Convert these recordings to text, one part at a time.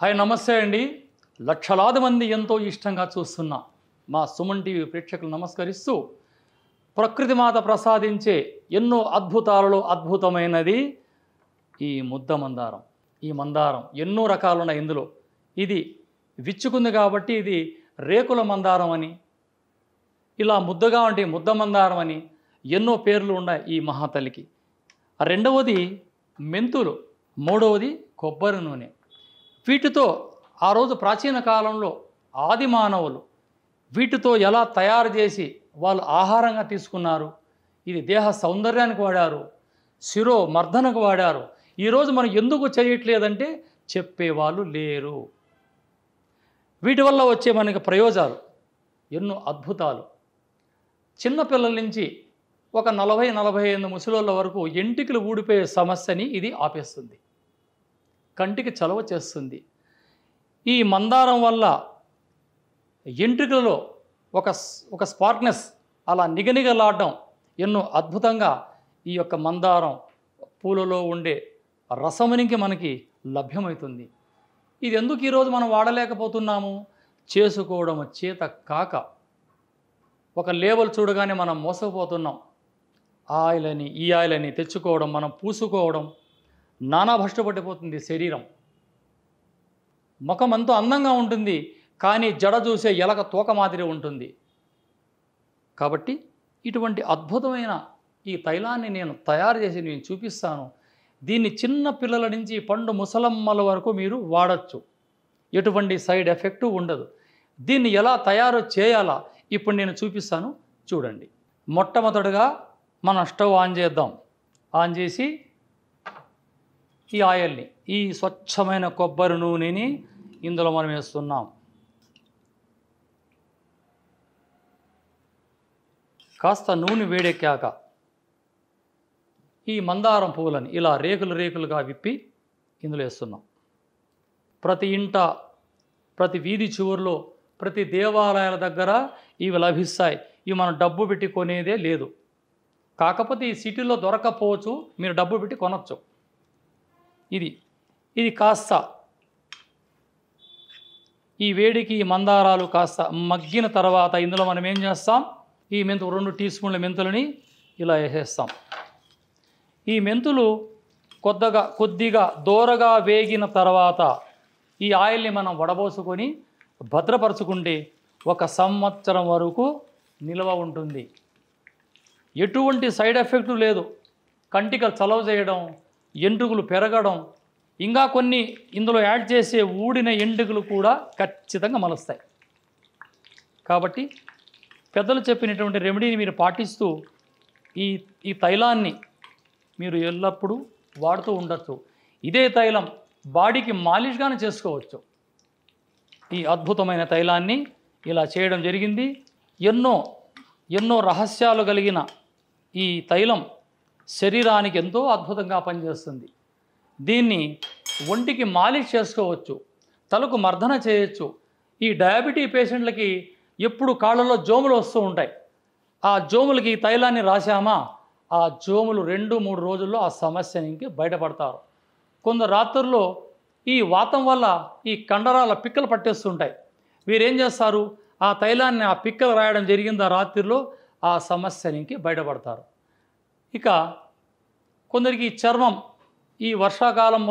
Hi నమస్తే అండి. లక్షలాది మంది ఎంతో ఇష్టంగా చూస్తున్న మా సుమన్ టీవీ ప్రేక్షకులు నమస్కరిస్తూ, ప్రకృతి మాత ప్రసాదించే ఎన్నో అద్భుతాలలో అద్భుతమైనది ఈ ముద్ద మందారం. ఈ మందారం ఎన్నో రకాలున్నాయి. ఇందులో ఇది విచ్చుకుంది కాబట్టి ఇది రేకుల మందారం అని, ఇలా ముద్దగా ఉంటే ముద్ద మందారం అని ఎన్నో పేర్లు ఉన్నాయి ఈ మహాతల్లికి. రెండవది మెంతులు, మూడవది కొబ్బరి నూనె. వీటితో ఆ రోజు ప్రాచీన కాలంలో ఆది మానవులు వీటితో ఎలా తయారు చేసి వాళ్ళు ఆహారంగా తీసుకున్నారు. ఇది దేహ సౌందర్యానికి వాడారు, శిరో మర్దనకు వాడారు. ఈరోజు మనం ఎందుకు చేయట్లేదంటే చెప్పేవాళ్ళు లేరు. వీటి వల్ల వచ్చే మనకి ప్రయోజనాలు ఎన్నో అద్భుతాలు. చిన్నపిల్లల నుంచి ఒక 40-45 ముసలోళ్ళ వరకు ఎంటికలు ఊడిపోయే సమస్యని ఇది ఆపేస్తుంది, కంటికి చలవ చేస్తుంది. ఈ మందారం వల్ల ఎంట్రుకలలో ఒక స్పార్క్నెస్ అలా నిగనిగలాడడం ఎన్నో అద్భుతంగా ఈ యొక్క మందారం పూలలో ఉండే రసమునికి మనకి లభ్యమవుతుంది. ఇది ఎందుకు ఈరోజు మనం వాడలేకపోతున్నాము? చేసుకోవడం చేత కాక ఒక లేబుల్ చూడగానే మనం మోసపోతున్నాం. ఆయిల్ అని ఈ ఆయిల్ అని తెచ్చుకోవడం, మనం పూసుకోవడం, నానా భ్రష్టపట్టిపోతుంది శరీరం. ముఖం ఎంతో అందంగా ఉంటుంది, కానీ జడ చూసే ఎలక తోక మాదిరి ఉంటుంది. కాబట్టి ఇటువంటి అద్భుతమైన ఈ తైలాన్ని నేను తయారు చేసి నేను చూపిస్తాను. దీన్ని చిన్న పిల్లల నుంచి పండు ముసలమ్మల వరకు మీరు వాడచ్చు, ఎటువంటి సైడ్ ఎఫెక్టు ఉండదు. దీన్ని ఎలా తయారు చేయాలా ఇప్పుడు నేను చూపిస్తాను, చూడండి. మొట్టమొదటిగా మనం స్టవ్ ఆన్ చేద్దాం. ఆన్ చేసి ఈ ఆయిల్ని, ఈ స్వచ్ఛమైన కొబ్బరి నూనెని ఇందులో మనం వేస్తున్నాం. కాస్త నూనె వేడెక్కాక ఈ మందారం పువ్వులని ఇలా రేకులు రేకులుగా విప్పి ఇందులో వేస్తున్నాం. ప్రతి ఇంట, ప్రతి వీధి చివరిలో, ప్రతి దేవాలయాల దగ్గర ఇవి లభిస్తాయి. ఇవి మనం డబ్బు పెట్టి కొనేదే లేదు. కాకపోతే ఈ సిటీలో దొరకపోవచ్చు, మీరు డబ్బు పెట్టి కొనవచ్చు. ఇది కాస్త ఈ వేడికి ఈ మందారాలు కాస్త మగ్గిన తర్వాత ఇందులో మనం ఏం చేస్తాం, ఈ 2 టీ స్పూన్ల మెంతులని ఇలా వేసేస్తాం. ఈ మెంతులు కొద్దిగా దోరగా వేగిన తర్వాత ఈ ఆయిల్ని మనం వడబోసుకొని భద్రపరచుకుంటే 1 సంవత్సరం వరకు నిల్వ ఉంటుంది. ఎటువంటి సైడ్ ఎఫెక్ట్ లేదు. కంటికి చలవ చేయడం, ఎంట్రుకలు పెరగడం, ఇంకా కొన్ని ఇందులో యాడ్ చేసే ఊడిన ఎంట్రుకలు కూడా ఖచ్చితంగా మలుస్తాయి. కాబట్టి పెద్దలు చెప్పినటువంటి రెమెడీని మీరు పాటిస్తూ ఈ తైలాన్ని మీరు ఎల్లప్పుడూ వాడుతూ ఉండొచ్చు. ఇదే తైలం బాడీకి మాలిష్గానే చేసుకోవచ్చు. ఈ అద్భుతమైన తైలాన్ని ఇలా చేయడం జరిగింది. ఎన్నో రహస్యాలు కలిగిన ఈ తైలం శరీరానికి ఎంతో అద్భుతంగా పనిచేస్తుంది. దీన్ని ఒంటికి మాలిష్ చేసుకోవచ్చు, తలకు మర్దన చేయొచ్చు. ఈ డయాబెటీ పేషెంట్లకి ఎప్పుడు కాళ్ళలో జోములు వస్తూ ఉంటాయి. ఆ జోములకి ఈ తైలాన్ని రాశామా, ఆ జోములు 2-3 రోజుల్లో ఆ సమస్య నుంచి బయటపడతారు. కొందరు రాత్రుల్లో ఈ వాతం వల్ల ఈ కండరాల పిక్కలు పట్టేస్తుంటాయి. వీరేం చేస్తారు, ఆ తైలాన్ని ఆ పిక్కలు రాయడం జరిగింది ఆ రాత్రిలో, ఆ సమస్య నుంచి బయటపడతారు. ఇక కొందరికి చర్మం, ఈ వర్షాకాలం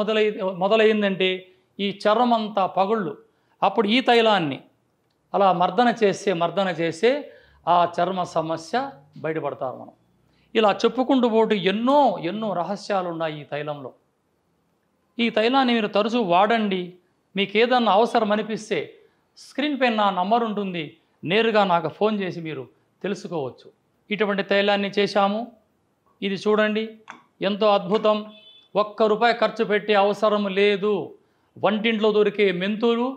మొదలైందంటే ఈ చర్మం అంతా పగుళ్ళు, అప్పుడు ఈ తైలాన్ని అలా మర్దన చేస్తే ఆ చర్మ సమస్య బయటపడతారు మనం. ఇలా చెప్పుకుంటూ పోటీ ఎన్నో రహస్యాలు ఉన్నాయి ఈ తైలంలో. ఈ తైలాన్ని మీరు తరచూ వాడండి. మీకు ఏదన్నా అవసరం అనిపిస్తే స్క్రీన్ పైన నా నంబర్ ఉంటుంది, నేరుగా నాకు ఫోన్ చేసి మీరు తెలుసుకోవచ్చు. ఇటువంటి తైలాన్ని చేశాము. ఇది చూడండి, ఎంతో అద్భుతం. ₹1 ఖర్చు పెట్టే అవసరం లేదు. వంటింట్లో దొరికే మెంతులు,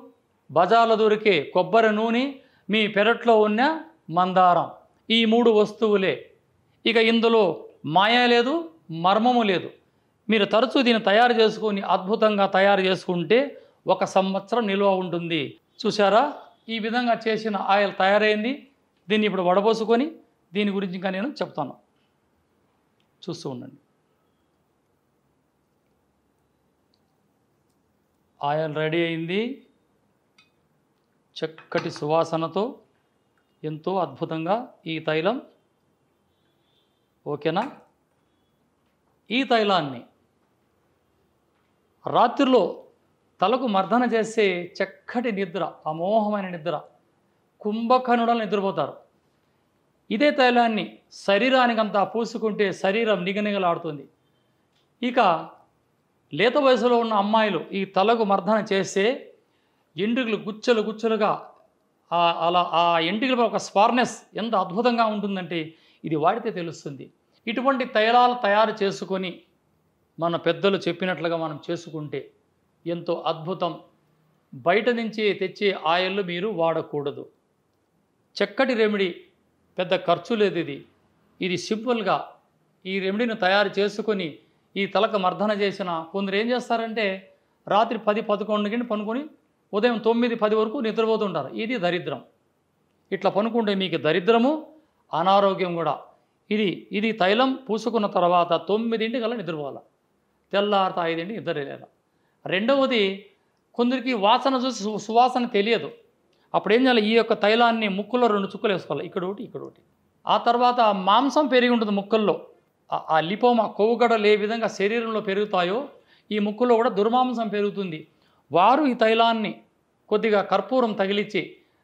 బజార్లో దొరికే కొబ్బరి నూనె, మీ పెరట్లో ఉన్న మందారం, ఈ 3 వస్తువులే. ఇక ఇందులో మాయ లేదు, మర్మము లేదు. మీరు తరచూ దీన్ని తయారు చేసుకొని అద్భుతంగా తయారు చేసుకుంటే 1 సంవత్సరం నిల్వ ఉంటుంది. చూసారా, ఈ విధంగా చేసిన ఆయిల్ తయారైంది. దీన్ని ఇప్పుడు వడబోసుకొని దీని గురించి ఇంకా నేను చెప్తాను, చూస్తూ ఉండండి. ఆయిల్ రెడీ అయింది. చక్కటి సువాసనతో ఎంతో అద్భుతంగా ఈ తైలం. ఓకేనా? ఈ తైలాన్ని రాత్రిలో తలకు మర్దన చేస్తే చక్కటి నిద్ర, అమోఘమైన నిద్ర, కుంభకర్ణుడలు నిద్రపోతారు. ఇదే తైలాన్ని శరీరానికంతా పూసుకుంటే శరీరం నిగనిగలాడుతుంది. ఇక లేత వయసులో ఉన్న అమ్మాయిలు ఈ తలకు మర్దన చేస్తే ఎంట్రుకలు గుచ్చలు గుచ్చలుగా అలా ఆ ఎంట్రుకలపై ఒక స్పార్నెస్ ఎంత అద్భుతంగా ఉంటుందంటే ఇది వాడితే తెలుస్తుంది. ఇటువంటి తైలాలు తయారు చేసుకొని మన పెద్దలు చెప్పినట్లుగా మనం చేసుకుంటే ఎంతో అద్భుతం. బయట నుంచి తెచ్చే ఆయిల్ మీరు వాడకూడదు. చక్కటి రెమెడీ, పెద్ద ఖర్చు లేదు. ఇది సింపుల్గా ఈ రెమెడీని తయారు చేసుకొని ఈ తలకు మర్దన చేసిన కొందరు ఏం చేస్తారంటే రాత్రి 10-11 పనుకొని ఉదయం 9-10 వరకు నిద్రపోతుంటారు. ఇది దరిద్రం. ఇట్లా పనుకుంటే మీకు దరిద్రము, అనారోగ్యం కూడా. ఇది తైలం పూసుకున్న తర్వాత 9 కల్లా నిద్రపోవాలి. తెల్లారిత 5 నిద్రలేదా. రెండవది, కొందరికి వాసన చూసి సువాసన తెలియదు. అప్పుడు ఏం చేయాలి? ఈ యొక్క తైలాన్ని ముక్కులో 2 చుక్కలు వేసుకోవాలి, ఇక్కడ ఒకటి ఇక్కడ ఒకటి. ఆ తర్వాత మాంసం పెరిగి ఉంటుంది ముక్కల్లో. ఆ లిపోమా, కొవ్వుగడలు ఏ విధంగా శరీరంలో పెరుగుతాయో ఈ ముక్కులో కూడా దుర్మాంసం పెరుగుతుంది. వారు ఈ తైలాన్ని కొద్దిగా కర్పూరం తగిలించి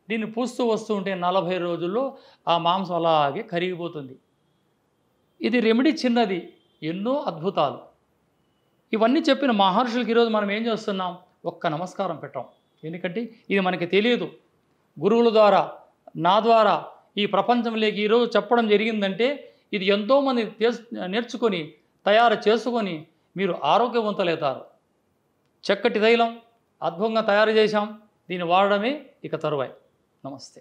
దీన్ని పూస్తూ వస్తూ ఉంటే 40 రోజుల్లో ఆ మాంసం అలాగే కరిగిపోతుంది. ఇది రెమెడీ చిన్నది, ఎన్నో అద్భుతాలు. ఇవన్నీ చెప్పిన మహర్షులకి ఈరోజు మనం ఏం చేస్తున్నాం? ఒక్క నమస్కారం పెట్టాం. ఎందుకంటే ఇది మనకి తెలియదు. గురువుల ద్వారా, నా ద్వారా ఈ ప్రపంచంలోకి ఈరోజు చెప్పడం జరిగిందంటే ఇది ఎంతోమంది నేర్చుకొని తయారు చేసుకొని మీరు ఆరోగ్యవంతులవుతారు. చక్కటి తైలం అద్భుతంగా తయారు చేశాం. దీన్ని వాడడమే ఇక తరువాయి. నమస్తే.